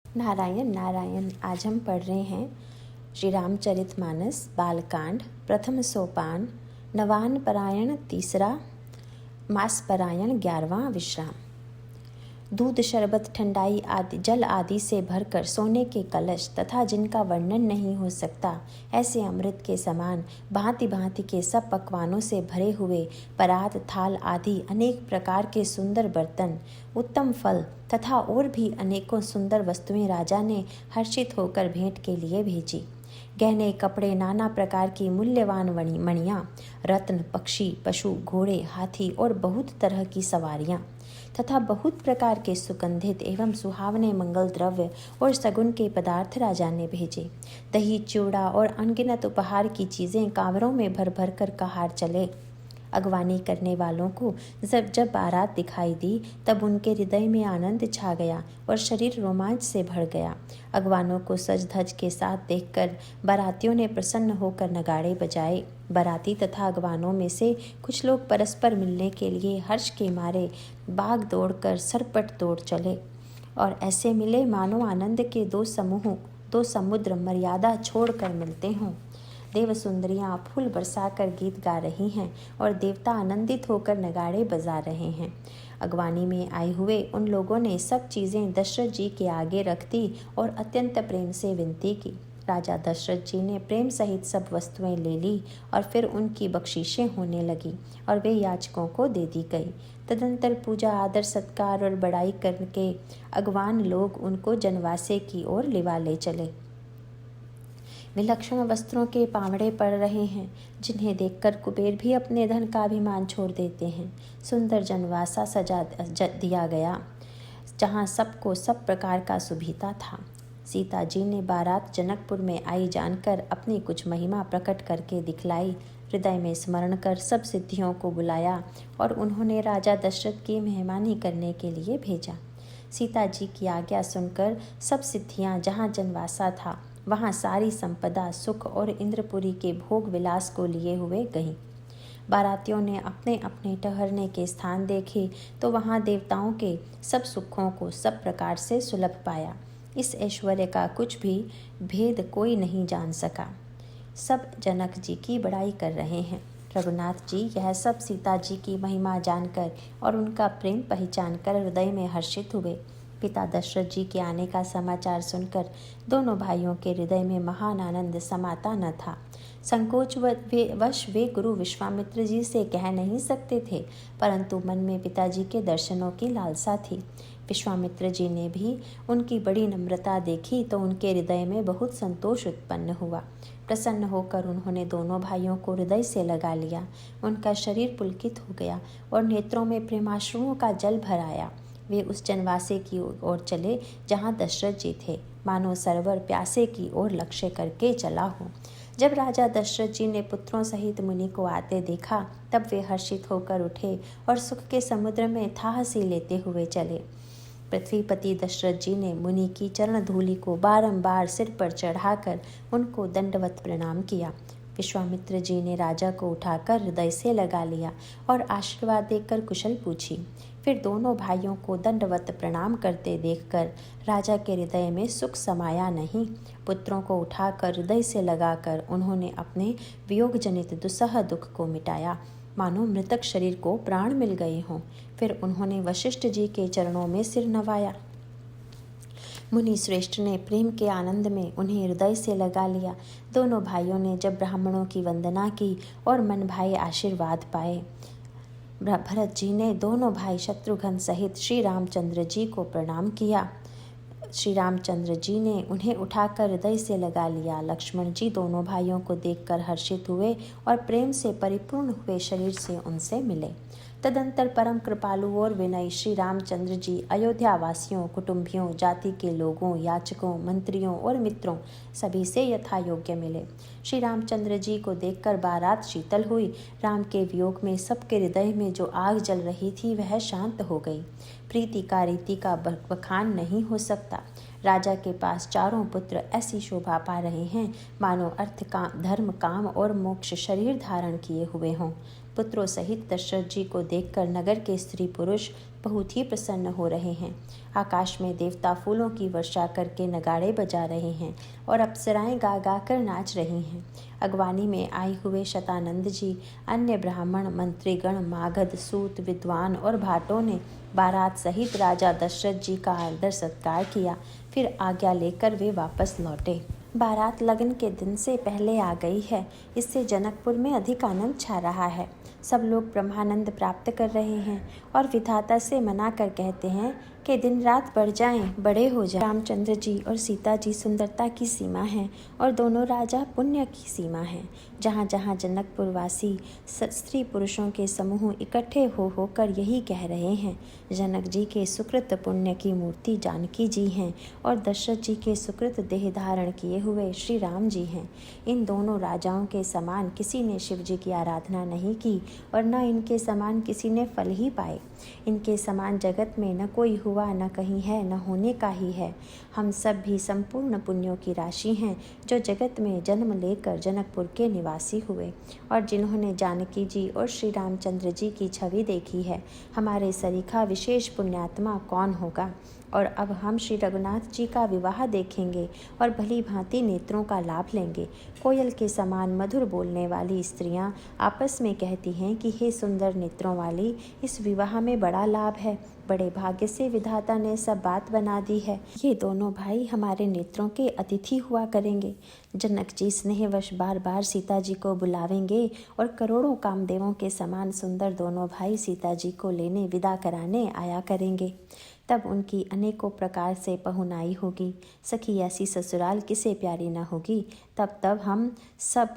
नारायण नारायण। आज हम पढ़ रहे हैं श्री रामचरितमानस बालकांड प्रथम सोपान नवान परायण तीसरा मास परायण 11वां विश्राम। दूध शरबत ठंडाई आदि जल आदि से भरकर सोने के कलश तथा जिनका वर्णन नहीं हो सकता ऐसे अमृत के समान भांति भांति के सब पकवानों से भरे हुए परात थाल आदि अनेक प्रकार के सुंदर बर्तन उत्तम फल तथा और भी अनेकों सुंदर वस्तुएं राजा ने हर्षित होकर भेंट के लिए भेजी। गहने कपड़े नाना प्रकार की मूल्यवान मणियाँ रत्न पक्षी पशु घोड़े हाथी और बहुत तरह की सवारियाँ तथा बहुत प्रकार के सुगंधित एवं सुहावने मंगल द्रव्य और सगुन के पदार्थ राजा ने भेजे। दही चूड़ा और अनगिनत उपहार की चीज़ें कांवरों में भर भर कर कहार चले। अगवानी करने वालों को जब बारात दिखाई दी तब उनके हृदय में आनंद छा गया और शरीर रोमांच से भर गया। अगवानों को सज धज के साथ देखकर बारातियों ने प्रसन्न होकर नगाड़े बजाए। बाराती तथा अगवानों में से कुछ लोग परस्पर मिलने के लिए हर्ष के मारे भाग दौड़कर सरपट दौड़ चले और ऐसे मिले मानो आनंद के दो समुद्र मर्यादा छोड़कर मिलते हों। देव सुंदरियाँ फूल बरसाकर गीत गा रही हैं और देवता आनंदित होकर नगाड़े बजा रहे हैं। अगवानी में आए हुए उन लोगों ने सब चीज़ें दशरथ जी के आगे रख दी और अत्यंत प्रेम से विनती की। राजा दशरथ जी ने प्रेम सहित सब वस्तुएं ले ली और फिर उनकी बख्शीशें होने लगी और वे याचकों को दे दी गई। तदंतर पूजा आदर सत्कार और बड़ाई करके अगवान लोग उनको जनवासे की ओर लिवा ले चले। विलक्षण वस्त्रों के पावड़े पड़ रहे हैं जिन्हें देखकर कुबेर भी अपने धन का अभिमान छोड़ देते हैं। सुंदर जनवासा सजा दिया गया जहाँ सबको सब प्रकार का सुभिता था। सीता जी ने बारात जनकपुर में आई जानकर अपनी कुछ महिमा प्रकट करके दिखलाई। हृदय में स्मरण कर सब सिद्धियों को बुलाया और उन्होंने राजा दशरथ की मेहमानी करने के लिए भेजा। सीता जी की आज्ञा सुनकर सब सिद्धियाँ जहाँ जनवासा था वहाँ सारी संपदा सुख और इंद्रपुरी के भोग विलास को लिए हुए गईं। बारातियों ने अपने अपने ठहरने के स्थान देखे तो वहाँ देवताओं के सब सुखों को सब प्रकार से सुलभ पाया। इस ऐश्वर्य का कुछ भी भेद कोई नहीं जान सका। सब जनक जी की बड़ाई कर रहे हैं। रघुनाथ जी यह सब सीता जी की महिमा जानकर और उनका प्रेम पहचान कर हृदय में हर्षित हुए। पिता दशरथ जी के आने का समाचार सुनकर दोनों भाइयों के हृदय में महान आनंद समाता न था। संकोच वश वे गुरु विश्वामित्र जी से कह नहीं सकते थे, परंतु मन में पिताजी के दर्शनों की लालसा थी। विश्वामित्र जी ने भी उनकी बड़ी नम्रता देखी तो उनके हृदय में बहुत संतोष उत्पन्न हुआ। प्रसन्न होकर उन्होंने दोनों भाइयों को हृदय से लगा लिया। उनका शरीर पुलकित हो गया और नेत्रों में प्रेमाश्रुओं का जल भर आया। वे उस जनवासे की ओर चले जहाँ दशरथ जी थे, मानो सरवर प्यासे की ओर लक्ष्य करके चला हो। जब राजा दशरथ जी ने पुत्रों सहित मुनि को आते देखा तब वे हर्षित होकर उठे और सुख के समुद्र में थाहसी लेते हुए चले। पृथ्वीपति दशरथ जी ने मुनि की चरण धूलि को बारंबार सिर पर चढ़ाकर उनको दंडवत प्रणाम किया। विश्वामित्र जी ने राजा को उठाकर हृदय से लगा लिया और आशीर्वाद देकर कुशल पूछी। फिर दोनों भाइयों को दंडवत प्रणाम करते देखकर राजा के हृदय में सुख समाया नहीं। पुत्रों को उठाकर हृदय से लगाकर उन्होंने अपने वियोग जनित दुस्सह दुख को मिटाया, मानो मृतक शरीर को प्राण मिल गए हों। फिर उन्होंने वशिष्ठ जी के चरणों में सिर नवाया। मुनि श्रेष्ठ ने प्रेम के आनंद में उन्हें हृदय से लगा लिया। दोनों भाइयों ने जब ब्राह्मणों की वंदना की और मन भाए आशीर्वाद पाए। भरत जी ने दोनों भाई शत्रुघ्न सहित श्री रामचंद्र जी को प्रणाम किया। श्री रामचंद्र जी ने उन्हें उठाकर हृदय से लगा लिया। लक्ष्मण जी दोनों भाइयों को देखकर हर्षित हुए और प्रेम से परिपूर्ण हुए शरीर से उनसे मिले। तदंतर परम कृपालु और विनयी श्री रामचंद्र जी अयोध्या वासियों, कुटुंबियों, जाति के लोगों, याचकों, मंत्रियों और मित्रों सभी से यथा योग्य मिले। श्री रामचंद्र जी को देखकर बारात शीतल हुई। राम के वियोग में सबके हृदय में जो आग जल रही थी वह शांत हो गई। प्रीति का रीति का बखान नहीं हो सकता। राजा के पास चारों पुत्र ऐसी शोभा पा रहे हैं मानो अर्थ काम, धर्म, काम और मोक्ष शरीर धारण किए हुए हों। पुत्रों सहित दशरथ जी को देखकर नगर के स्त्री पुरुष बहुत ही प्रसन्न हो रहे हैं। आकाश में देवता फूलों की वर्षा करके नगाड़े बजा रहे हैं और अप्सराएं गा गा कर नाच रही हैं। अगवानी में आए हुए शतानंद जी, अन्य ब्राह्मण, मंत्रीगण, मागध, सूत, विद्वान और भाटों ने बारात सहित राजा दशरथ जी का आदर सत्कार किया। फिर आज्ञा लेकर वे वापस लौटे। बारात लगन के दिन से पहले आ गई है, इससे जनकपुर में अधिक आनंद छा रहा है। सब लोग ब्रह्मानंद प्राप्त कर रहे हैं और विधाता से मना कर कहते हैं कि दिन रात बढ़ जाएं, बड़े हो जाएं। रामचंद्र जी और सीता जी सुंदरता की सीमा हैं और दोनों राजा पुण्य की सीमा हैं। जहाँ जहाँ जनकपुर वासी स्त्री पुरुषों के समूह इकट्ठे होकर यही कह रहे हैं, जनक जी के सुकृत पुण्य की मूर्ति जानकी जी हैं और दशरथ जी के सुकृत देह धारण किए हुए श्री राम जी हैं। इन दोनों राजाओं के समान किसी ने शिव जी की आराधना नहीं की और न इनके समान किसी ने फल ही पाए। इनके समान जगत में न कोई हुआ, न कहीं है, न होने का ही है। हम सब भी संपूर्ण पुण्यों की राशि हैं जो जगत में जन्म लेकर जनकपुर के निवासी हुए और जिन्होंने जानकी जी और श्री रामचंद्र जी की छवि देखी है। हमारे सरीखा विशेष पुण्यात्मा कौन होगा। और अब हम श्री रघुनाथ जी का विवाह देखेंगे और भली भांति नेत्रों का लाभ लेंगे। कोयल के समान मधुर बोलने वाली स्त्रियां आपस में कहती हैं कि हे सुंदर नेत्रों वाली, इस विवाह में बड़ा लाभ है। बड़े भाग्य से विधाता ने सब बात बना दी है। ये दोनों भाई हमारे नेत्रों के अतिथि हुआ करेंगे। जनक जी स्नेहवश बार बार सीता जी को बुलावेंगे और करोड़ों कामदेवों के समान सुंदर दोनों भाई सीता जी को लेने विदा कराने आया करेंगे। तब उनकी अनेकों प्रकार से पहुनाई होगी। सखी ऐसी ससुराल किसे प्यारी न होगी। तब हम सब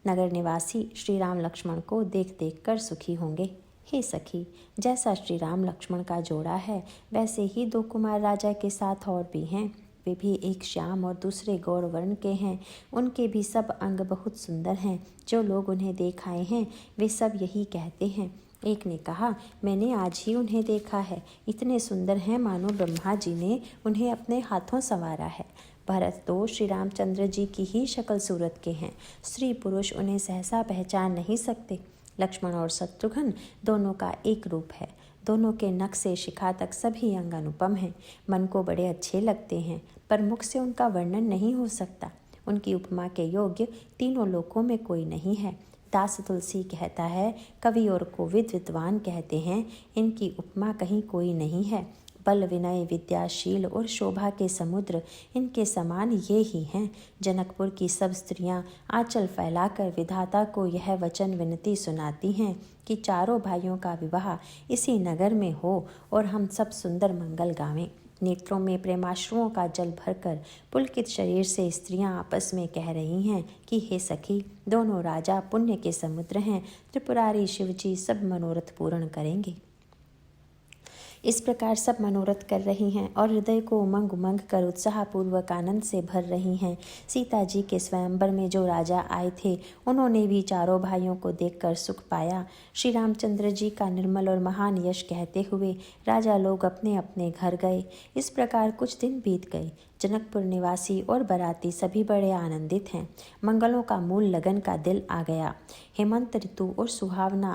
नगर निवासी श्री राम लक्ष्मण को देख देख कर सुखी होंगे। हे सखी, जैसा श्री राम लक्ष्मण का जोड़ा है वैसे ही दो कुमार राजा के साथ और भी हैं। वे भी एक श्याम और दूसरे गौर वर्ण के हैं। उनके भी सब अंग बहुत सुंदर हैं। जो लोग उन्हें देख आए हैं वे सब यही कहते हैं। एक ने कहा, मैंने आज ही उन्हें देखा है, इतने सुंदर हैं मानो ब्रह्मा जी ने उन्हें अपने हाथों संवारा है। भरत तो श्री रामचंद्र जी की ही शक्ल सूरत के हैं। स्त्री पुरुष उन्हें सहसा पहचान नहीं सकते। लक्ष्मण और शत्रुघ्न दोनों का एक रूप है। दोनों के नख से शिखा तक सभी अंग अनुपम हैं। मन को बड़े अच्छे लगते हैं, पर मुख से उनका वर्णन नहीं हो सकता। उनकी उपमा के योग्य तीनों लोकों में कोई नहीं है। दास तुलसी कहता है, कवि और कोविद विद्वान कहते हैं, इनकी उपमा कहीं कोई नहीं है। बल, विनय, विद्याशील और शोभा के समुद्र इनके समान ये ही हैं। जनकपुर की सब स्त्रियां आंचल फैलाकर विधाता को यह वचन विनती सुनाती हैं कि चारों भाइयों का विवाह इसी नगर में हो और हम सब सुंदर मंगल गावें। नेत्रों में प्रेमाश्रुओं का जल भरकर पुलकित शरीर से स्त्रियां आपस में कह रही हैं कि हे सखी, दोनों राजा पुण्य के समुद्र हैं। त्रिपुरारी शिवजी सब मनोरथ पूर्ण करेंगे। इस प्रकार सब मनोरथ कर रही हैं और हृदय को उमंग उमंग कर उत्साहपूर्वक आनंद से भर रही हैं। सीता जी के स्वयंवर में जो राजा आए थे उन्होंने भी चारों भाइयों को देखकर सुख पाया। श्री रामचंद्र जी का निर्मल और महान यश कहते हुए राजा लोग अपने अपने घर गए। इस प्रकार कुछ दिन बीत गए। जनकपुर निवासी और बराती सभी बड़े आनंदित हैं। मंगलों का मूल लगन का दिन आ गया। हेमंत ऋतु और सुहावना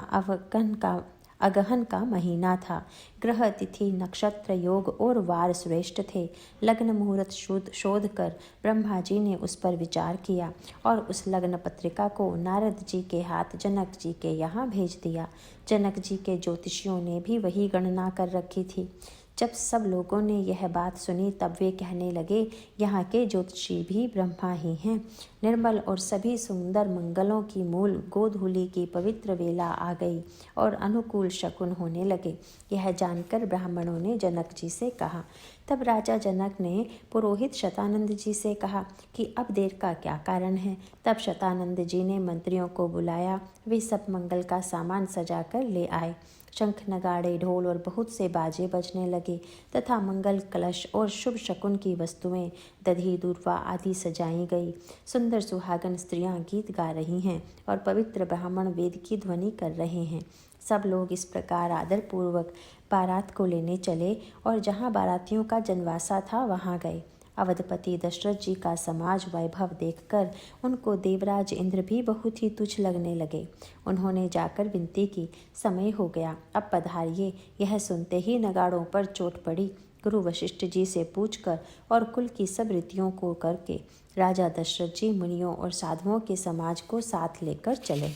अगहन का महीना था। ग्रह, तिथि, नक्षत्र, योग और वार श्रेष्ठ थे। लग्न मुहूर्त शोध कर ब्रह्मा जी ने उस पर विचार किया और उस लग्न पत्रिका को नारद जी के हाथ जनक जी के यहाँ भेज दिया। जनक जी के ज्योतिषियों ने भी वही गणना कर रखी थी। जब सब लोगों ने यह बात सुनी तब वे कहने लगे, यहाँ के ज्योतिषी भी ब्रह्मा ही हैं। निर्मल और सभी सुंदर मंगलों की मूल गोधूलि की पवित्र वेला आ गई और अनुकूल शकुन होने लगे। यह जानकर ब्राह्मणों ने जनक जी से कहा। तब राजा जनक ने पुरोहित शतानंद जी से कहा कि अब देर का क्या कारण है। तब शतानंद जी ने मंत्रियों को बुलाया। वे सब मंगल का सामान सजा कर ले आए। शंख, नगाड़े, ढोल और बहुत से बाजे बजने लगे तथा मंगल कलश और शुभ शकुन की वस्तुएं, दधी, दूर्वा आदि सजाई गई। सुंदर सुहागन स्त्रियां गीत गा रही हैं और पवित्र ब्राह्मण वेद की ध्वनि कर रहे हैं। सब लोग इस प्रकार आदरपूर्वक बारात को लेने चले और जहाँ बारातियों का जनवासा था वहाँ गए। अवधपति दशरथ जी का समाज वैभव देखकर उनको देवराज इंद्र भी बहुत ही तुच्छ लगने लगे। उन्होंने जाकर विनती की, समय हो गया, अब पधारिए। यह सुनते ही नगाड़ों पर चोट पड़ी। गुरु वशिष्ठ जी से पूछकर और कुल की सब रीतियों को करके राजा दशरथ जी मुनियों और साधुओं के समाज को साथ लेकर चले।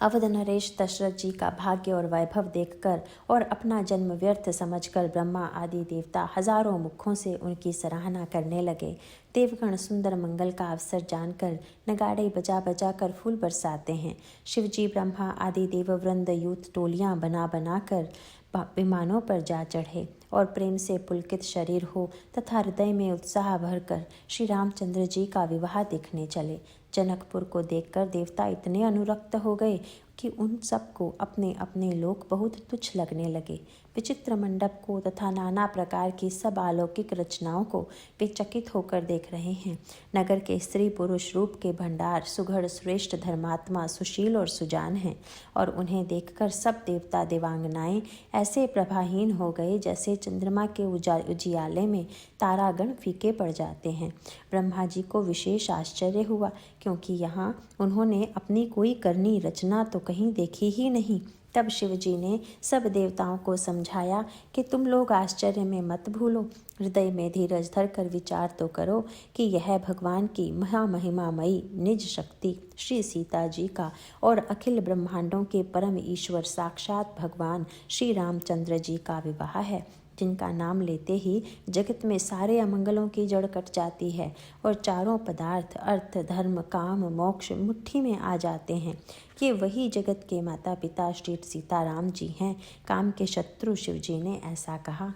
अवध नरेश दशरथ जी का भाग्य और वैभव देखकर और अपना जन्म व्यर्थ समझकर ब्रह्मा आदि देवता हजारों मुखों से उनकी सराहना करने लगे। देवगण सुंदर मंगल का अवसर जानकर नगाड़े बजा बजा कर फूल बरसाते हैं। शिवजी ब्रह्मा आदि देववृंद यूथ टोलियां बना बनाकर विमानों पर जा चढ़े और प्रेम से पुलकित शरीर हो तथा हृदय में उत्साह भरकर श्री रामचंद्र जी का विवाह देखने चले। जनकपुर को देखकर देवता इतने अनुरक्त हो गए कि उन सबको अपने अपने लोक बहुत तुच्छ लगने लगे। विचित्र मंडप को तथा नाना प्रकार की सब अलौकिक रचनाओं को वे चकित होकर देख रहे हैं। नगर के स्त्री पुरुष रूप के भंडार सुघड़ श्रेष्ठ धर्मात्मा सुशील और सुजान हैं और उन्हें देखकर सब देवता देवांगनाएं ऐसे प्रभाहीन हो गए जैसे चंद्रमा के उजियाले में तारागण फीके पड़ जाते हैं। ब्रह्मा जी को विशेष आश्चर्य हुआ क्योंकि यहाँ उन्होंने अपनी कोई करनी रचना तो कहीं देखी ही नहीं। तब शिवजी ने सब देवताओं को समझाया कि तुम लोग आश्चर्य में मत भूलो, हृदय में धीरज धरकर विचार तो करो कि यह भगवान की महामहिमामयी निज शक्ति श्री सीता जी का और अखिल ब्रह्मांडों के परम ईश्वर साक्षात भगवान श्री रामचंद्र जी का विवाह है, जिनका नाम लेते ही जगत में सारे अमंगलों की जड़ कट जाती है और चारों पदार्थ अर्थ धर्म काम मोक्ष मुट्ठी में आ जाते हैं। ये वही जगत के माता पिता श्री सीताराम जी हैं। काम के शत्रु शिवजी ने ऐसा कहा।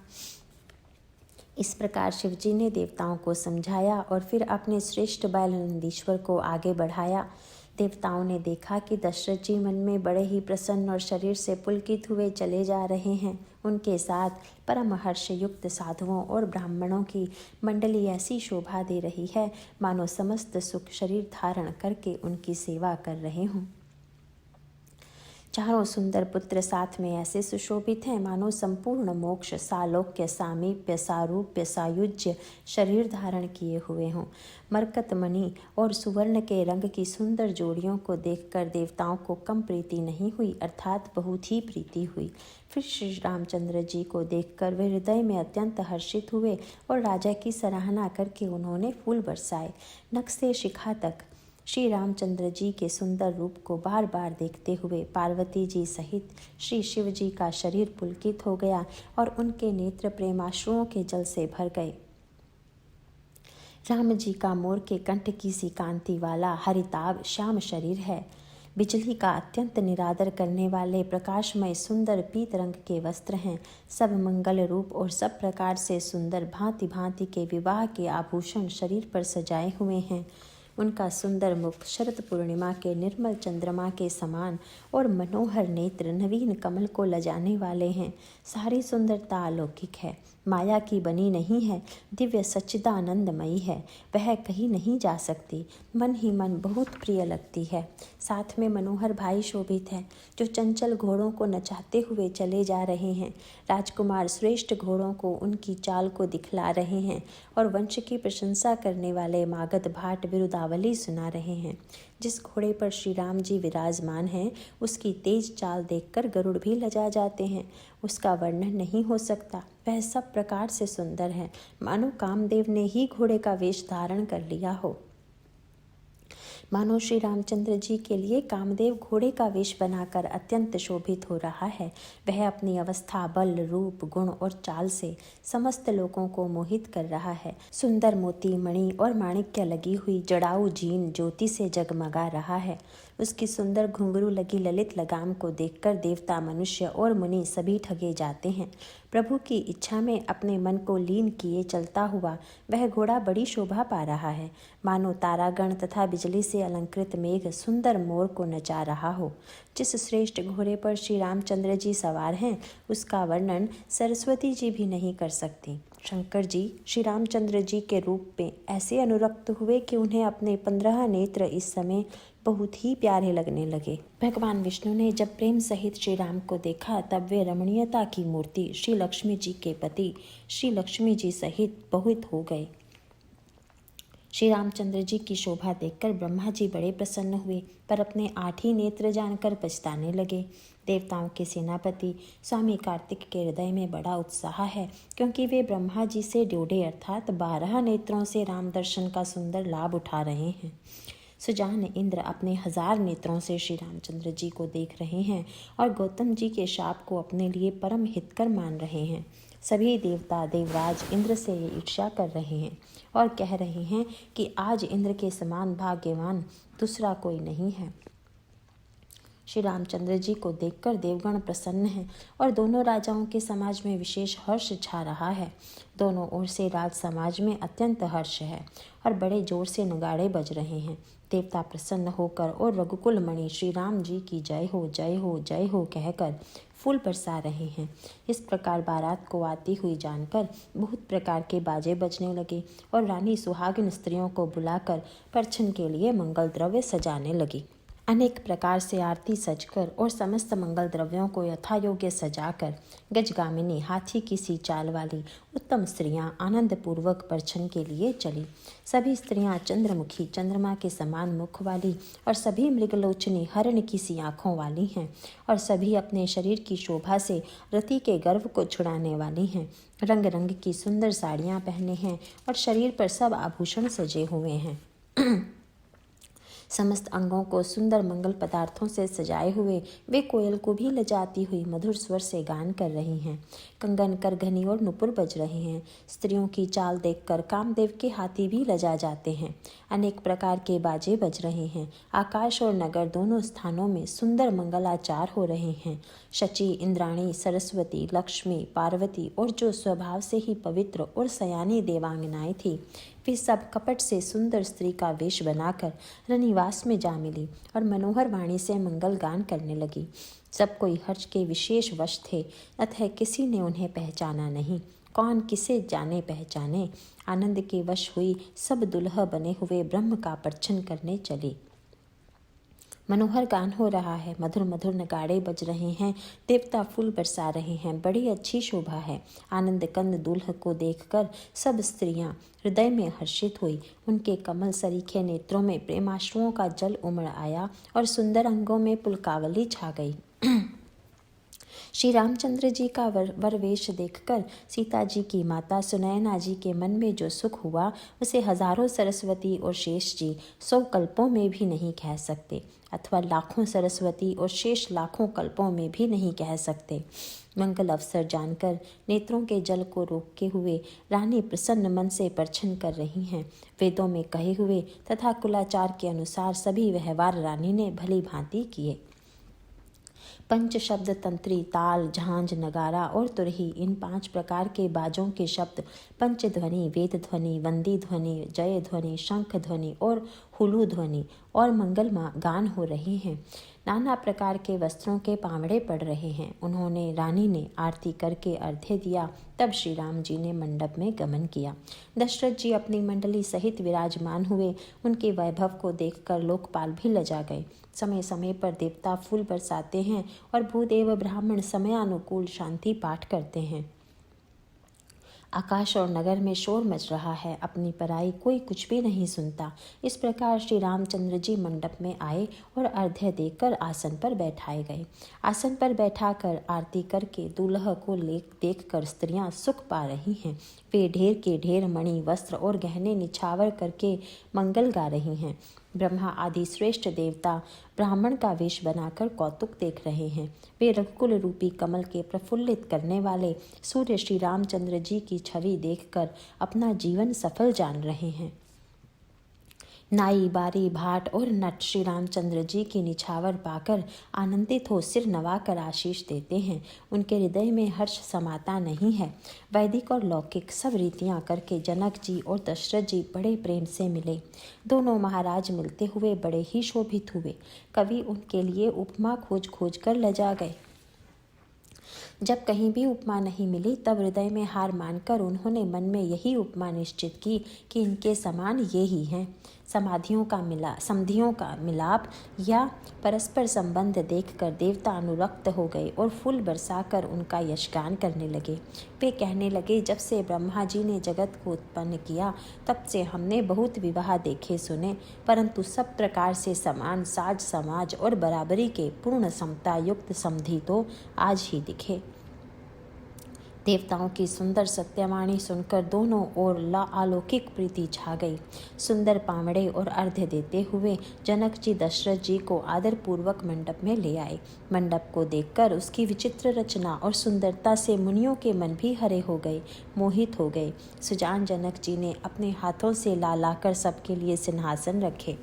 इस प्रकार शिवजी ने देवताओं को समझाया और फिर अपने श्रेष्ठ बैल नंदीश्वर को आगे बढ़ाया। देवताओं ने देखा कि दशरथ जी मन में बड़े ही प्रसन्न और शरीर से पुलकित हुए चले जा रहे हैं। उनके साथ परम हर्ष युक्त साधुओं और ब्राह्मणों की मंडली ऐसी शोभा दे रही है मानो समस्त सुख शरीर धारण करके उनकी सेवा कर रहे हों। चारों सुंदर पुत्र साथ में ऐसे सुशोभित हैं मानो संपूर्ण मोक्ष सालोक्य सामीप्य सारूप्य सायुज्य शरीर धारण किए हुए हों। मरकत मणि और सुवर्ण के रंग की सुंदर जोड़ियों को देखकर देवताओं को कम प्रीति नहीं हुई, अर्थात बहुत ही प्रीति हुई। फिर श्री रामचंद्र जी को देखकर वे हृदय में अत्यंत हर्षित हुए और राजा की सराहना करके उन्होंने फूल बरसाए। नख से शिखा तक श्री रामचंद्र जी के सुंदर रूप को बार बार देखते हुए पार्वती जी सहित श्री शिव जी का शरीर पुलकित हो गया और उनके नेत्र प्रेमाश्रुओं के जल से भर गए। राम जी का मोर के कंठ की सी कांति वाला हरिताभ श्याम शरीर है। बिजली का अत्यंत निरादर करने वाले प्रकाशमय सुंदर पीत रंग के वस्त्र हैं। सब मंगल रूप और सब प्रकार से सुंदर भांति भांति के विवाह के आभूषण शरीर पर सजाए हुए हैं। उनका सुंदर मुख शरद पूर्णिमा के निर्मल चंद्रमा के समान और मनोहर नेत्र नवीन कमल को लजाने वाले हैं। सारी सुंदरता अलौकिक है, माया की बनी नहीं है, दिव्य सच्चिदानंदमयी है, वह कहीं नहीं जा सकती, मन ही मन बहुत प्रिय लगती है। साथ में मनोहर भाई शोभित हैं जो चंचल घोड़ों को नचाते हुए चले जा रहे हैं। राजकुमार श्रेष्ठ घोड़ों को उनकी चाल को दिखला रहे हैं और वंश की प्रशंसा करने वाले मागध भाट बिरुदावली सुना रहे हैं। जिस घोड़े पर श्री राम जी विराजमान हैं उसकी तेज चाल देखकर गरुड़ भी लजा जाते हैं। उसका वर्णन नहीं हो सकता, वह सब प्रकार से सुंदर है मानो कामदेव ने ही घोड़े का वेश धारण कर लिया हो। मानो श्री रामचंद्र जी के लिए कामदेव घोड़े का वेश बनाकर अत्यंत शोभित हो रहा है। वह अपनी अवस्था बल रूप गुण और चाल से समस्त लोगों को मोहित कर रहा है। सुंदर मोती मणि और माणिक्य लगी हुई जड़ाऊ जीन ज्योति से जगमगा रहा है। उसकी सुंदर घुंघरू लगी ललित लगाम को देखकर देवता मनुष्य और मुनि सभी ठगे जाते हैं। प्रभु की इच्छा में अपने मन को लीन किए चलता हुआ वह घोड़ा बड़ी शोभा पा रहा है, मानो तारागण तथा बिजली से अलंकृत मेघ सुंदर मोर को नचा रहा हो। जिस श्रेष्ठ घोड़े पर श्री रामचंद्र जी सवार हैं उसका वर्णन सरस्वती जी भी नहीं कर सकती। शंकर जी श्री रामचंद्र जी के रूप में ऐसे अनुरक्त हुए कि उन्हें अपने 15 नेत्र इस समय बहुत ही प्यारे लगने लगे। भगवान विष्णु ने जब प्रेम सहित श्री राम को देखा तब वे रमणीयता की मूर्ति श्री लक्ष्मी जी के पति श्री लक्ष्मी जी सहित बहुत हो गए। श्री रामचंद्र जी की शोभा देखकर ब्रह्मा जी बड़े प्रसन्न हुए, पर अपने 8 ही नेत्र जानकर पछताने लगे। देवताओं के सेनापति स्वामी कार्तिक के हृदय में बड़ा उत्साह है, क्योंकि वे ब्रह्मा जी से ड्योढ़े अर्थात 12 नेत्रों से राम दर्शन का सुंदर लाभ उठा रहे हैं। सुजान इंद्र अपने 1000 नेत्रों से श्री रामचंद्र जी को देख रहे हैं और गौतम जी के शाप को अपने लिए परम हितकर मान रहे हैं। सभी देवता देवराज इंद्र से ये ईर्ष्या कर रहे हैं और कह रहे हैं कि आज इंद्र के समान भाग्यवान दूसरा कोई नहीं है। श्री रामचंद्र जी को देखकर देवगण प्रसन्न हैं और दोनों राजाओं के समाज में विशेष हर्ष छा रहा है। दोनों ओर से राज समाज में अत्यंत हर्ष है और बड़े जोर से नगाड़े बज रहे हैं। देवता प्रसन्न होकर और रघुकुल मणि श्री राम जी की जय हो जय हो जय हो कहकर फूल बरसा रहे हैं। इस प्रकार बारात को आती हुई जानकर बहुत प्रकार के बाजे बजने लगे और रानी सुहागिन स्त्रियों को बुलाकर परछन के लिए मंगल द्रव्य सजाने लगी। अनेक प्रकार से आरती सजकर और समस्त मंगल द्रव्यों को यथायोग्य सजाकर गजगामिनी हाथी की सी चाल वाली उत्तम स्त्रियां आनंद पूर्वक परछन के लिए चली। सभी स्त्रियां चंद्रमुखी चंद्रमा के समान मुख वाली और सभी मृगलोचनी हरण की सी आँखों वाली हैं और सभी अपने शरीर की शोभा से रति के गर्व को छुड़ाने वाली हैं। रंग रंग की सुंदर साड़ियाँ पहने हैं और शरीर पर सब आभूषण सजे हुए हैं। समस्त अंगों को सुंदर मंगल पदार्थों से सजाए हुए वे कोयल को भी लजाती हुई मधुर स्वर से गान कर रही हैं। कंगन करघनी और नुपुर बज रहे हैं। स्त्रियों की चाल देखकर कामदेव के हाथी भी लजा जाते हैं। अनेक प्रकार के बाजे बज रहे हैं। आकाश और नगर दोनों स्थानों में सुंदर मंगलाचार हो रहे हैं। शची, इंद्राणी, सरस्वती, लक्ष्मी, पार्वती और जो स्वभाव से ही पवित्र और सयानी देवांगनाएं थी, वे सब कपट से सुंदर स्त्री का वेश बनाकर रनिवास में जा मिली और मनोहर वाणी से मंगल गान करने लगी। सब कोई हर्ष के विशेष वश थे, अतः किसी ने उन्हें पहचाना नहीं। कौन किसे जाने पहचाने। आनंद के वश हुई सब दुल्हा बने हुए ब्रह्म का परछन करने चली। मनोहर गान हो रहा है, मधुर मधुर नगाड़े बज रहे हैं, देवता फूल बरसा रहे हैं, बड़ी अच्छी शोभा है। आनंद कंद दूल्ह को देखकर सब स्त्रियां हृदय में हर्षित हुई। उनके कमल सरीखे नेत्रों में प्रेमाश्रुओं का जल उमड़ आया और सुंदर अंगों में पुलकावली छा गई। श्री रामचंद्र जी का वरवेश देखकर सीता जी की माता सुनयना जी के मन में जो सुख हुआ उसे हजारों सरस्वती और शेष जी 100 कल्पों में भी नहीं कह सकते, अथवा लाखों सरस्वती और शेष लाखों कल्पों में भी नहीं कह सकते। मंगल अवसर जानकर नेत्रों के जल को रोके हुए रानी प्रसन्न मन से परछन कर रही हैं। वेदों में कहे हुए तथा कुलाचार के अनुसार सभी व्यवहार रानी ने भली भांति किए। पंच शब्द तंत्री, ताल, झांझ, नगारा और तुरही, इन 5 प्रकार के बाजों के शब्द पंच ध्वनि, वेद ध्वनि, वंदी ध्वनि, जय ध्वनि, शंख ध्वनि और हुलू ध्वनि और मंगल गान हो रहे हैं। नाना प्रकार के वस्त्रों के पामड़े पड़ रहे हैं। उन्होंने रानी ने आरती करके अर्घ्य दिया। तब श्री राम जी ने मंडप में गमन किया। दशरथ जी अपनी मंडली सहित विराजमान हुए। उनके वैभव को देखकर लोकपाल भी लजा गए। समय समय पर देवता फूल बरसाते हैं और भूदेव ब्राह्मण समयानुकूल शांति पाठ करते हैं। आकाश और नगर में शोर मच रहा है, अपनी पराई कोई कुछ भी नहीं सुनता। इस प्रकार श्री रामचंद्र जी मंडप में आए और अर्घ्य देकर आसन पर बैठाए गए। आसन पर बैठाकर आरती करके दूल्हा को देखकर स्त्रियां सुख पा रही हैं। वे ढेर के ढेर मणि, वस्त्र और गहने निछावर करके मंगल गा रही हैं। ब्रह्मा आदि श्रेष्ठ देवता ब्राह्मण का वेश बनाकर कौतुक देख रहे हैं। वे रघुकुल रूपी कमल के प्रफुल्लित करने वाले सूर्य श्री रामचंद्र जी की छवि देखकर अपना जीवन सफल जान रहे हैं। नाई, बारी, भाट और नट श्री रामचंद्र जी की निछावर पाकर आनंदित हो सिर नवाकर आशीष देते हैं। उनके हृदय में हर्ष समाता नहीं है। वैदिक और लौकिक सब रीतियां करके जनक जी और दशरथ जी बड़े प्रेम से मिले। दोनों महाराज मिलते हुए बड़े ही शोभित हुए। कवि उनके लिए उपमा खोज खोज कर लजा गए। जब कहीं भी उपमा नहीं मिली तब हृदय में हार मानकर उन्होंने मन में यही उपमा निश्चित की कि इनके समान ये ही हैं। समधियों का मिलाप या परस्पर संबंध देखकर देवता अनुरक्त हो गए और फूल बरसाकर उनका यशगान करने लगे। वे कहने लगे, जब से ब्रह्मा जी ने जगत को उत्पन्न किया तब से हमने बहुत विवाह देखे सुने, परंतु सब प्रकार से समान साज समाज और बराबरी के पूर्ण समता युक्त समधि तो आज ही दिखे। देवताओं की सुंदर सत्यवाणी सुनकर दोनों ओर अलौकिक प्रीति छा गई। सुंदर पावड़े और अर्घ्य देते हुए जनक जी दशरथ जी को आदरपूर्वक मंडप में ले आए। मंडप को देखकर उसकी विचित्र रचना और सुंदरता से मुनियों के मन भी हरे हो गए, मोहित हो गए। सुजान जनक जी ने अपने हाथों से ला लाकर सबके लिए सिंहासन रखे।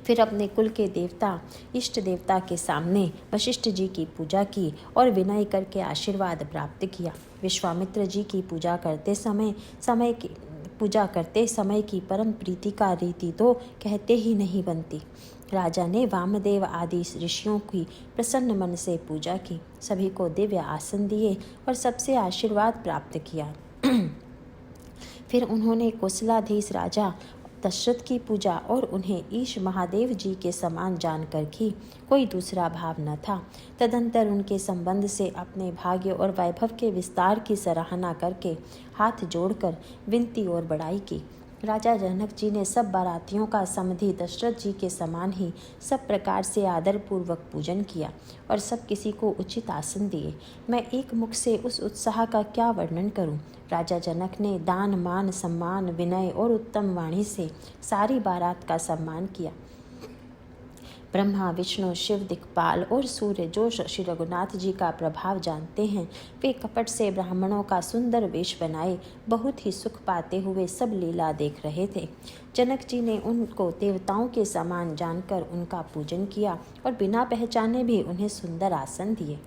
फिर अपने कुल के देवता इष्ट देवता के सामने वशिष्ठ जी की पूजा की और विनय करके आशीर्वाद प्राप्त किया। विश्वामित्र जी की पूजा करते समय की परम प्रीति का रीति तो कहते ही नहीं बनती। राजा ने वामदेव आदि ऋषियों की प्रसन्न मन से पूजा की, सभी को दिव्य आसन दिए और सबसे आशीर्वाद प्राप्त किया। फिर उन्होंने कोसलाधीश राजा दशरथ की पूजा और उन्हें ईश महादेव जी के समान जानकर की कोई दूसरा भाव न था। तदंतर उनके संबंध से अपने भाग्य और वैभव के विस्तार की सराहना करके हाथ जोड़कर विनती और बड़ाई की। राजा जनक जी ने सब बारातियों का समधि दशरथ जी के समान ही सब प्रकार से आदरपूर्वक पूजन किया और सब किसी को उचित आसन दिए। मैं एक मुख से उस उत्साह का क्या वर्णन करूं। राजा जनक ने दान मान सम्मान विनय और उत्तम वाणी से सारी बारात का सम्मान किया। ब्रह्मा विष्णु शिव दिक्पाल और सूर्य जो श्री रघुनाथ जी का प्रभाव जानते हैं, वे कपट से ब्राह्मणों का सुंदर वेश बनाए बहुत ही सुख पाते हुए सब लीला देख रहे थे। जनक जी ने उनको देवताओं के समान जानकर उनका पूजन किया और बिना पहचाने भी उन्हें सुंदर आसन दिए।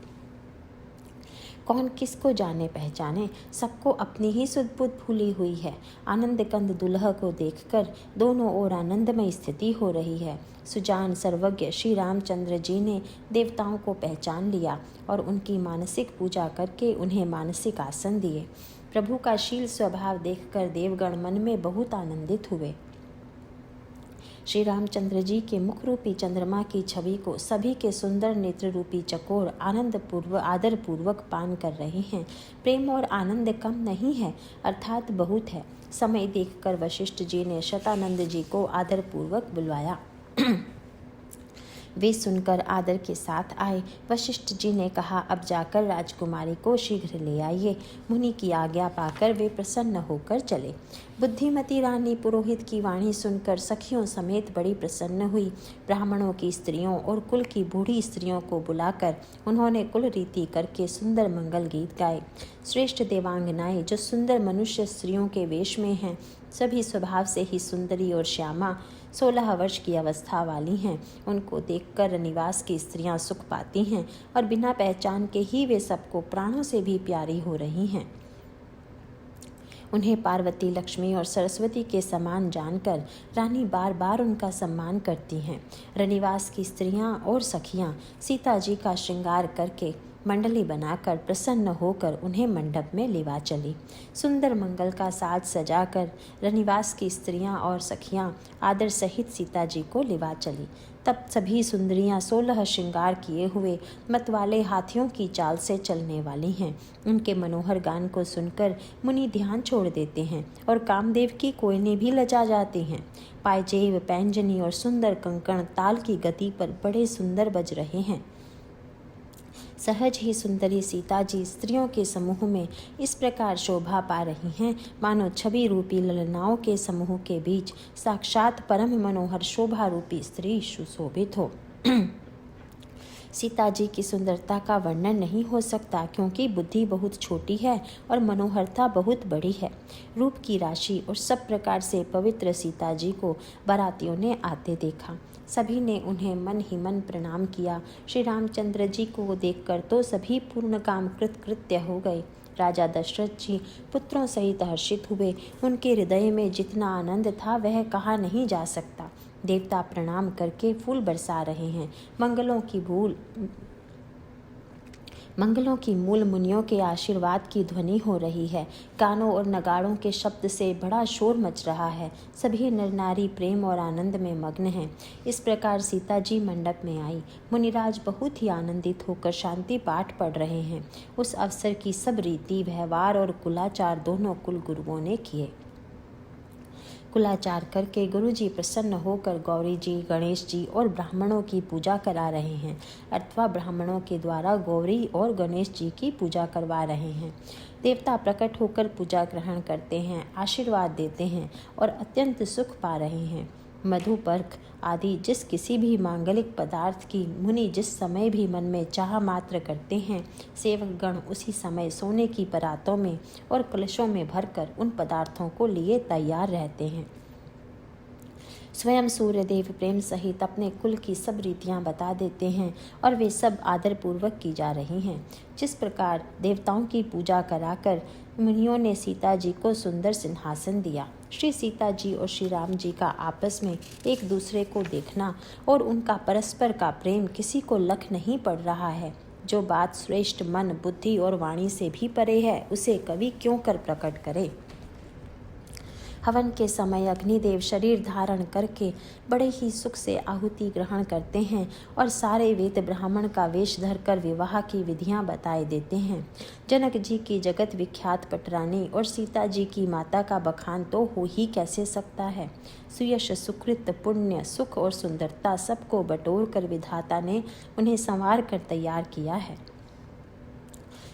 कौन किसको जाने पहचाने, सबको अपनी ही सुध-बुध भूली हुई है। आनंद कंद दुल्हा को देखकर दोनों ओर आनंदमय स्थिति हो रही है। सुजान सर्वज्ञ श्री रामचंद्र जी ने देवताओं को पहचान लिया और उनकी मानसिक पूजा करके उन्हें मानसिक आसन दिए। प्रभु का शील स्वभाव देखकर देवगण मन में बहुत आनंदित हुए। श्री रामचंद्र जी के मुख रूपी चंद्रमा की छवि को सभी के सुंदर नेत्र रूपी चकोर आदर पूर्वक पान कर रहे हैं। प्रेम और आनंद कम नहीं है, अर्थात बहुत है। समय देखकर वशिष्ठ जी ने शतानंद जी को आदर पूर्वक बुलवाया। वे सुनकर आदर के साथ आए। वशिष्ठ जी ने कहा, अब जाकर राजकुमारी को शीघ्र ले आइए। मुनि की आज्ञा पाकर वे प्रसन्न होकर चले। बुद्धिमती रानी पुरोहित की वाणी सुनकर सखियों समेत बड़ी प्रसन्न हुई। ब्राह्मणों की स्त्रियों और कुल की बूढ़ी स्त्रियों को बुलाकर उन्होंने कुल रीति करके सुंदर मंगल गीत गाए। श्रेष्ठ देवांगनाएं जो सुंदर मनुष्य स्त्रियों के वेश में हैं, सभी स्वभाव से ही सुंदरी और श्यामा 16 वर्ष की अवस्था वाली हैं। उनको देखकर निवास की स्त्रियां सुख पाती हैं और बिना पहचान के ही वे सबको प्राणों से भी प्यारी हो रही हैं। उन्हें पार्वती, लक्ष्मी और सरस्वती के समान जानकर रानी बार बार उनका सम्मान करती हैं। रनिवास की स्त्रियां और सखियां सीता जी का श्रृंगार करके मंडली बनाकर प्रसन्न होकर उन्हें मंडप में लेवा चली। सुंदर मंगल का साज सजाकर रनिवास की स्त्रियां और सखियां आदर सहित सीता जी को लेवा चली। तब सभी सुंदरियां 16 श्रृंगार किए हुए मतवाले हाथियों की चाल से चलने वाली हैं। उनके मनोहर गान को सुनकर मुनि ध्यान छोड़ देते हैं और कामदेव की कोयने भी लजा जाती हैं। पायजेब, पैंजनी और सुंदर कंकण ताल की गति पर बड़े सुंदर बज रहे हैं। सहज ही सुंदरी सीता जी स्त्रियों के समूह में इस प्रकार शोभा पा रही हैं, मानो छवि रूपी ललनाओं के समूह के बीच साक्षात परम मनोहर शोभा रूपी स्त्री सुशोभित हो। सीता जी की सुंदरता का वर्णन नहीं हो सकता, क्योंकि बुद्धि बहुत छोटी है और मनोहरता बहुत बड़ी है। रूप की राशि और सब प्रकार से पवित्र सीता जी को बारातियों ने आते देखा। सभी ने उन्हें मन ही मन प्रणाम किया। श्री रामचंद्र जी को देखकर तो सभी पूर्ण काम कृत्य हो गए। राजा दशरथ जी पुत्रों सहित हर्षित हुए। उनके हृदय में जितना आनंद था वह कहा नहीं जा सकता। देवता प्रणाम करके फूल बरसा रहे हैं। मंगलों की मंगलों की मूल मुनियों के आशीर्वाद की ध्वनि हो रही है। गानों और नगाड़ों के शब्द से बड़ा शोर मच रहा है। सभी नर नारी प्रेम और आनंद में मग्न हैं। इस प्रकार सीता जी मंडप में आई। मुनिराज बहुत ही आनंदित होकर शांति पाठ पढ़ रहे हैं। उस अवसर की सब रीति व्यवहार और कुलाचार दोनों कुल गुरुओं ने किए। कुलाचार करके गुरुजी प्रसन्न होकर गौरी जी, गणेश जी और ब्राह्मणों की पूजा करा रहे हैं, अथवा ब्राह्मणों के द्वारा गौरी और गणेश जी की पूजा करवा रहे हैं। देवता प्रकट होकर पूजा ग्रहण करते हैं, आशीर्वाद देते हैं और अत्यंत सुख पा रहे हैं। मधु पर्क आदि जिस किसी भी मांगलिक पदार्थ की मुनि जिस समय भी मन में चाह मात्र करते हैं, सेवक गण उसी समय सोने की परातों में और कलशों में भरकर उन पदार्थों को लिए तैयार रहते हैं। स्वयं सूर्यदेव प्रेम सहित अपने कुल की सब रीतियां बता देते हैं और वे सब आदरपूर्वक की जा रही हैं। जिस प्रकार देवताओं की पूजा कराकर मुनियों ने सीता जी को सुंदर सिंहासन दिया, श्री सीता जी और श्री राम जी का आपस में एक दूसरे को देखना और उनका परस्पर का प्रेम किसी को लख नहीं पड़ रहा है। जो बात श्रेष्ठ मन, बुद्धि और वाणी से भी परे है, उसे कवि क्यों कर प्रकट करे। हवन के समय अग्निदेव शरीर धारण करके बड़े ही सुख से आहुति ग्रहण करते हैं और सारे वेद ब्राह्मण का वेश धरकर विवाह की विधियां बताए देते हैं। जनक जी की जगत विख्यात पटरानी और सीता जी की माता का बखान तो हो ही कैसे सकता है। सुयश, सुकृत, पुण्य, सुख और सुंदरता सबको बटोर कर विधाता ने उन्हें संवार कर तैयार किया है।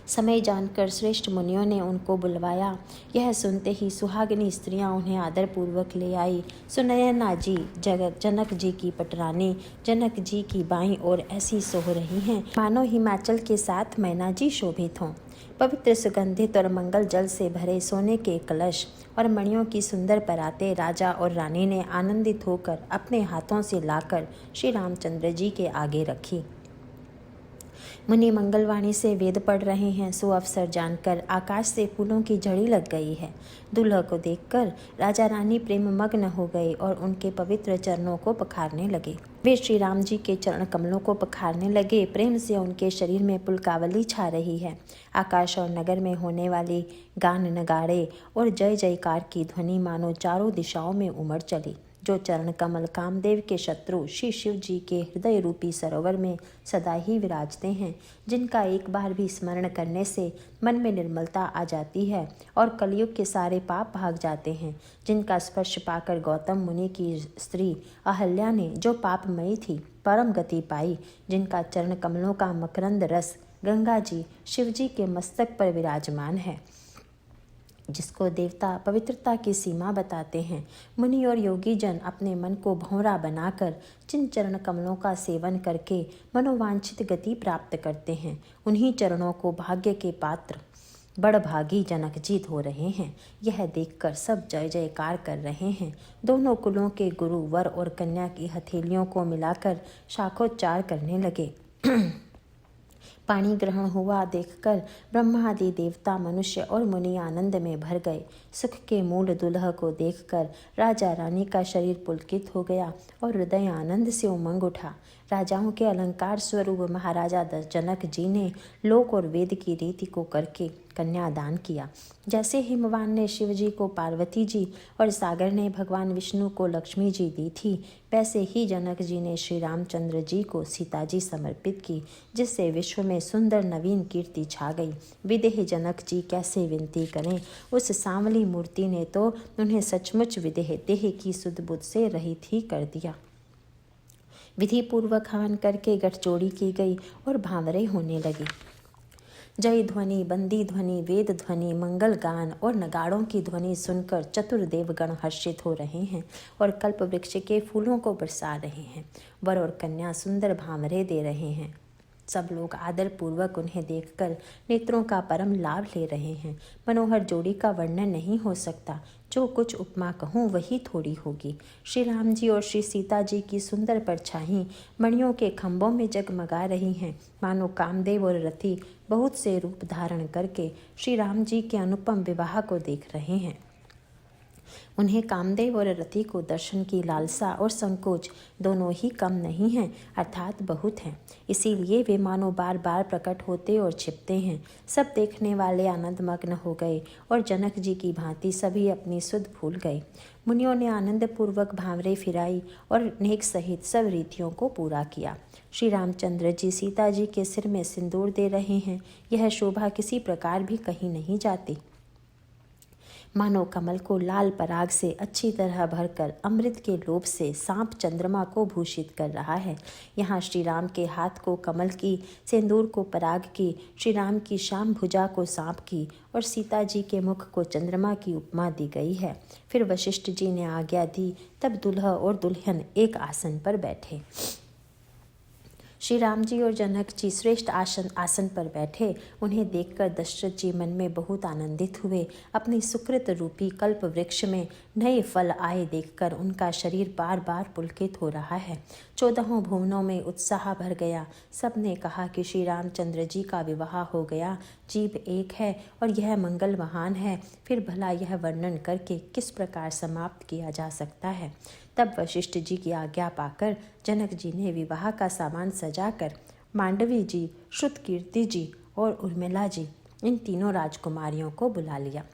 समय जानकर श्रेष्ठ मुनियों ने उनको बुलवाया। यह सुनते ही सुहागिनी स्त्रियां उन्हें आदरपूर्वक ले आई। सुनयना जी जनक जी की पटरानी जनक जी की बाईं ओर ऐसी सोह रही हैं मानो हिमाचल के साथ मैना जी शोभित हों। पवित्र, सुगंधित और मंगल जल से भरे सोने के कलश और मणियों की सुंदर पराते राजा और रानी ने आनंदित होकर अपने हाथों से लाकर श्री रामचंद्र जी के आगे रखी। मुनि मंगलवाणी से वेद पढ़ रहे हैं। सो अवसर जानकर आकाश से फूलों की झड़ी लग गई है। दूल्हा को देखकर राजा रानी प्रेम मग्न हो गए और उनके पवित्र चरणों को पखारने लगे। वे श्री राम जी के चरण कमलों को पखारने लगे। प्रेम से उनके शरीर में पुलकावली छा रही है। आकाश और नगर में होने वाली गान, नगाड़े और जय जयकार की ध्वनि मानो चारों दिशाओं में उमड़ चली। जो चरण कमल कामदेव के शत्रु श्री शिव जी के हृदय रूपी सरोवर में सदा ही विराजते हैं, जिनका एक बार भी स्मरण करने से मन में निर्मलता आ जाती है और कलयुग के सारे पाप भाग जाते हैं, जिनका स्पर्श पाकर गौतम मुनि की स्त्री अहल्या ने जो पापमयी थी परम गति पाई, जिनका चरण कमलों का मकरंद रस गंगा जी शिव जी के मस्तक पर विराजमान है, जिसको देवता पवित्रता की सीमा बताते हैं। मुनि और योगी जन अपने मन को भंवरा बनाकर जिन चरण कमलों का सेवन करके मनोवांछित गति प्राप्त करते हैं, उन्हीं चरणों को भाग्य के पात्र बड़भागी जनक जी धो रहे हैं। यह देखकर सब जय जयकार कर रहे हैं। दोनों कुलों के गुरु वर और कन्या की हथेलियों को मिलाकर शाखोच्चार करने लगे। पानी ग्रहण हुआ देखकर ब्रह्मादि देवता, मनुष्य और मुनि आनंद में भर गए। सुख के मूल दुल्हा को देखकर राजा रानी का शरीर पुलकित हो गया और हृदय आनंद से उमंग उठा। राजाओं के अलंकार स्वरूप महाराजा जनक जी ने लोक और वेद की रीति को करके कन्यादान किया। जैसे हिमवान ने शिव जी को पार्वती जी और सागर ने भगवान विष्णु को लक्ष्मी जी दी थी, वैसे ही जनक जी ने श्री रामचंद्र जी को सीता जी समर्पित की, जिससे विश्व में सुंदर नवीन कीर्ति छा गई। विदेह जनक जी कैसे विनती करें, उस सांवली मूर्ति ने तो उन्हें सचमुच विदेह देह की सुध बुध से रहित ही कर दिया। विधि पूर्वक हवन करके गठजोड़ी की गई और भांवरे होने लगी। जय ध्वनि, बंदी ध्वनि, वेद ध्वनि, मंगल गान और नगाड़ों की ध्वनि सुनकर चतुर देवगण हर्षित हो रहे हैं और कल्प वृक्ष के फूलों को बरसा रहे हैं। वर और कन्या सुंदर भांवरे दे रहे हैं। सब लोग आदरपूर्वक उन्हें देखकर नेत्रों का परम लाभ ले रहे हैं। मनोहर जोड़ी का वर्णन नहीं हो सकता। जो कुछ उपमा कहूँ वही थोड़ी होगी। श्री राम जी और श्री सीता जी की सुंदर परछाई मणियों के खंभों में जगमगा रही हैं, मानो कामदेव और रति बहुत से रूप धारण करके श्री राम जी के अनुपम विवाह को देख रहे हैं। उन्हें कामदेव और रति को दर्शन की लालसा और संकोच दोनों ही कम नहीं हैं, अर्थात बहुत हैं। इसीलिए वे मानो बार बार प्रकट होते और छिपते हैं। सब देखने वाले आनंदमग्न हो गए और जनक जी की भांति सभी अपनी सुध भूल गए। मुनियों ने आनंद पूर्वक भांवरे फिराई और नेक सहित सब रीतियों को पूरा किया। श्री रामचंद्र जी सीता जी के सिर में सिंदूर दे रहे हैं। यह शोभा किसी प्रकार भी कहीं नहीं जाती। मानो कमल को लाल पराग से अच्छी तरह भरकर अमृत के लोभ से सांप चंद्रमा को भूषित कर रहा है। यहाँ श्री राम के हाथ को कमल की, सिंदूर को पराग की, श्री राम की श्याम भुजा को सांप की और सीता जी के मुख को चंद्रमा की उपमा दी गई है। फिर वशिष्ठ जी ने आज्ञा दी, तब दुल्हा और दुल्हन एक आसन पर बैठे। श्री राम जी और जनक जी श्रेष्ठ आसन पर बैठे। उन्हें देखकर दशरथ जी मन में बहुत आनंदित हुए। अपनी सुकृत रूपी कल्प वृक्ष में नए फल आए देखकर उनका शरीर बार बार पुलकित हो रहा है। 14 भुवनों में उत्साह भर गया। सबने कहा कि श्री रामचंद्र जी का विवाह हो गया। जीव एक है और यह मंगल महान है। फिर भला यह वर्णन करके किस प्रकार समाप्त किया जा सकता है। तब वशिष्ठ जी की आज्ञा पाकर जनक जी ने विवाह का सामान सजाकर मांडवी जी, श्रुतकीर्ति जी और उर्मिला जी, इन तीनों राजकुमारियों को बुला लिया।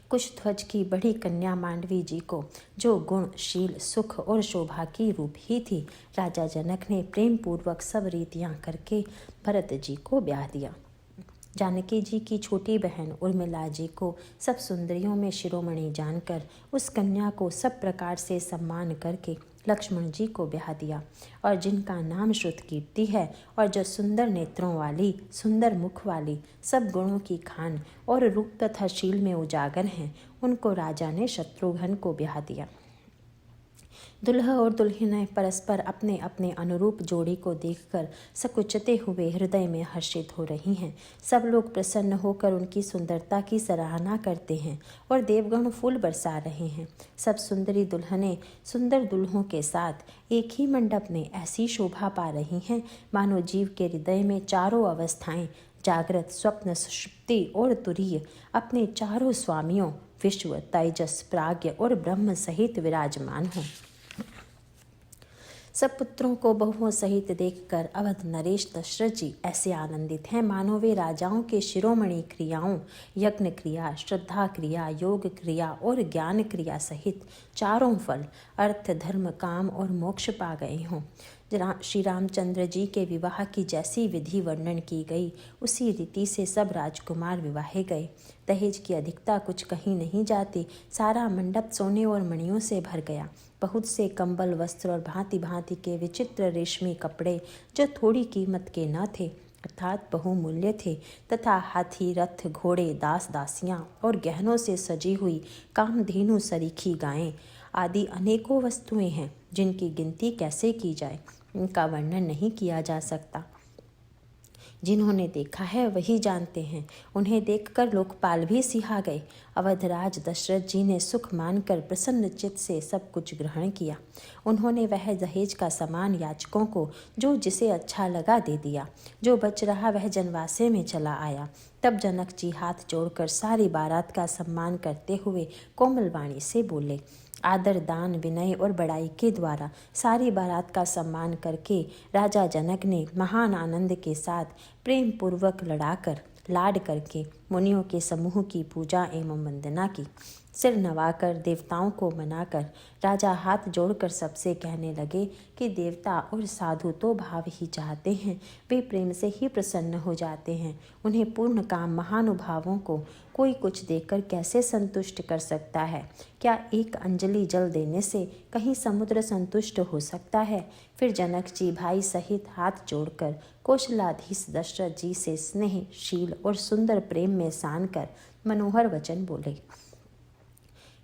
कुशध्वज की बड़ी कन्या मांडवी जी को, जो गुण, शील, सुख और शोभा की रूप ही थी, राजा जनक ने प्रेम पूर्वक सब रीतियां करके भरत जी को ब्याह दिया। जानकी जी की छोटी बहन उर्मिला जी को सब सुंदरियों में शिरोमणि जानकर उस कन्या को सब प्रकार से सम्मान करके लक्ष्मण जी को ब्याह दिया। और जिनका नाम श्रुतकीर्ति है और जो सुंदर नेत्रों वाली, सुंदर मुख वाली, सब गुणों की खान और रूप तथा शील में उजागर हैं, उनको राजा ने शत्रुघ्न को ब्याह दिया। दुल्हा और दुल्हनें परस्पर अपने अपने अनुरूप जोड़ी को देखकर सकुचते हुए हृदय में हर्षित हो रही हैं। सब लोग प्रसन्न होकर उनकी सुंदरता की सराहना करते हैं और देवगण फूल बरसा रहे हैं। सब सुंदरी दुल्हनें सुंदर दुल्हों के साथ एक ही मंडप में ऐसी शोभा पा रही हैं मानो जीव के हृदय में चारों अवस्थाएं, जागृत, स्वप्न, सुषुप्ति और तुरीय, अपने चारों स्वामियों विश्व, तेजस, प्राज्ञ और ब्रह्म सहित विराजमान हों। सब पुत्रों को बहुओं सहित देखकर अवध नरेश दशरथ जी ऐसे आनंदित हैं मानो वे राजाओं के शिरोमणि क्रियाओं, यज्ञ क्रिया, श्रद्धा क्रिया, योग क्रिया और ज्ञान क्रिया सहित चारों फल, अर्थ, धर्म, काम और मोक्ष पा गए हों। श्री रामचंद्र जी के विवाह की जैसी विधि वर्णन की गई, उसी रीति से सब राजकुमार विवाहे गए। दहेज की अधिकता कुछ कहीं नहीं जाती। सारा मंडप सोने और मणियों से भर गया। बहुत से कंबल, वस्त्र और भांति भांति के विचित्र रेशमी कपड़े, जो थोड़ी कीमत के न थे अर्थात बहुमूल्य थे, तथा हाथी, रथ, घोड़े, दास दासियां और गहनों से सजी हुई कामधेनु सरीखी गायें आदि अनेकों वस्तुएं हैं, जिनकी गिनती कैसे की जाए, इनका वर्णन नहीं किया जा सकता। जिन्होंने देखा है वही जानते हैं। उन्हें देखकर लोकपाल भी सिहा गए। अवधराज दशरथ जी ने सुख मानकर प्रसन्न चित्त से सब कुछ ग्रहण किया। उन्होंने वह दहेज का सामान याचकों को जो जिसे अच्छा लगा दे दिया। जो बच रहा वह जनवासे में चला आया। तब जनक जी हाथ जोड़कर सारी बारात का सम्मान करते हुए कोमल वाणी से बोले। आदर, दान, विनय और बड़ाई के द्वारा सारी बारात का सम्मान करके राजा जनक ने महान आनंद के साथ प्रेम पूर्वक लड़ाकर, लाड करके मुनियों के समूह की पूजा एवं वंदना की। सिर नवाकर, देवताओं को मनाकर राजा हाथ जोड़कर सबसे कहने लगे कि देवता और साधु तो भाव ही चाहते हैं, वे प्रेम से ही प्रसन्न हो जाते हैं। उन्हें पूर्ण काम महानुभावों को कोई कुछ देकर कैसे संतुष्ट कर सकता है? क्या एक अंजलि जल देने से कहीं समुद्र संतुष्ट हो सकता है? फिर जनक जी भाई सहित हाथ जोड़कर कौशलाधीश दशरथ जी से स्नेह, शील और सुंदर प्रेम में सान कर मनोहर वचन बोले।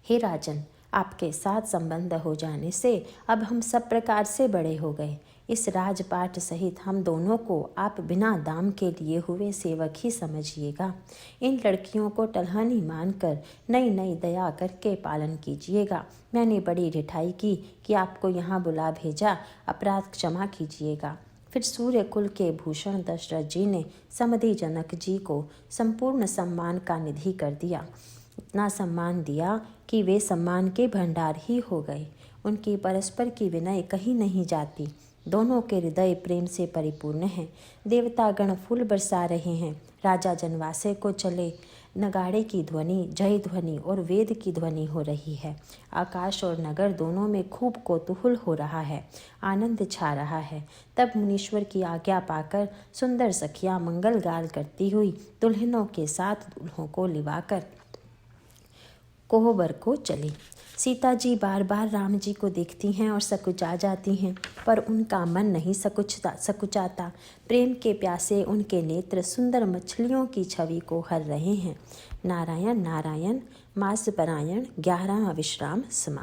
हे राजन, आपके साथ संबंध हो जाने से अब हम सब प्रकार से बड़े हो गए। इस राजपाट सहित हम दोनों को आप बिना दाम के लिए हुए सेवक ही समझिएगा। इन लड़कियों को टल्हनी मानकर नई नई दया करके पालन कीजिएगा। मैंने बड़ी ढिठाई की कि आपको यहाँ बुला भेजा, अपराध क्षमा कीजिएगा। फिर सूर्य कुल के भूषण दशरथ जी ने समधि जनक जी को संपूर्ण सम्मान का निधि कर दिया। इतना सम्मान दिया कि वे सम्मान के भंडार ही हो गए। उनकी परस्पर की विनय कहीं नहीं जाती। दोनों के हृदय प्रेम से परिपूर्ण हैं। देवतागण फूल बरसा रहे हैं। राजा जनवासे को चले नगाड़े की ध्वनि, जय ध्वनि और वेद की ध्वनि हो रही है। आकाश और नगर दोनों में खूब कौतूहल हो रहा है, आनंद छा रहा है। तब मुनीश्वर की आज्ञा पाकर सुंदर सखियां मंगल गान करती हुई दुल्हनों के साथ दूल्हों को लिवाकर कोहबर को चली। सीता जी बार बार राम जी को देखती हैं और सकुचा जाती हैं, पर उनका मन नहीं सकुचाता। प्रेम के प्यासे उनके नेत्र सुंदर मछलियों की छवि को हर रहे हैं। नारायण नारायण मास परायण 11वां विश्राम समाप्त।